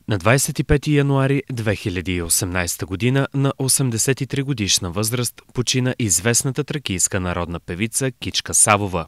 На 25 януари 2018 година на 83 годишна възраст почина известната тракийска народна певица Кичка Савова.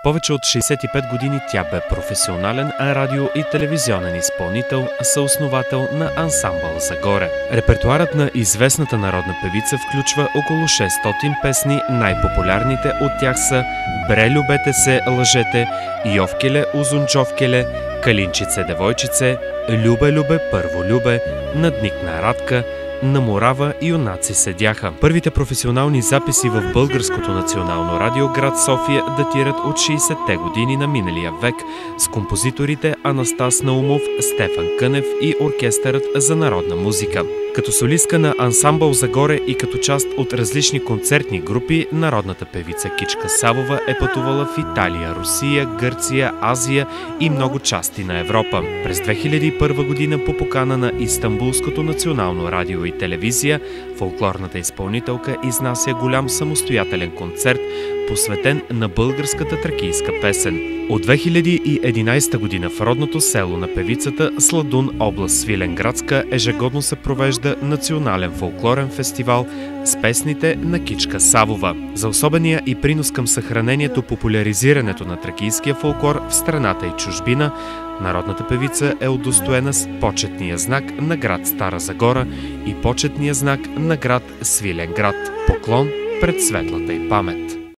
Повече от 65 години тя бе професионален радио- и телевизионен изпълнител, съосновател на ансамбъл Загоре. Репертуарът на известната народна певица включва около 600 песни, най-популярните от тях са "Бре, любете се, лъжете", "Йовкеле, узунчовкеле", "Калинчице, девойчице", "Любе, любе, първо любе", "Надникна Радка", "На Морава", "Юнаци седяха". Първите професионални записи в Българското национално радио град София датират от 60-те години на миналия век с композиторите Анастас Наумов, Стефан Кънев и Оркестърът за народна музика. Като солистка на ансамбъл Загоре и като част от различни концертни групи, народната певица Кичка Савова е пътувала в Италия, Русия, Гърция, Азия и много части на Европа. През 2001 година по покана на Истанбулското национално радио и телевизия, фолклорната изпълнителка изнася голям самостоятелен концерт, посветен на българската тракийска песен. От 2011 година в родното село на певицата Сладун, област Свиленградска, ежегодно се провежда национален фолклорен фестивал с песните на Кичка Савова. За особения и принос към съхранението, популяризирането на тракийския фолклор в страната и чужбина, народната певица е удостоена с почетния знак на град Стара Загора и почетния знак на град Свиленград. Поклон пред светлата й памет!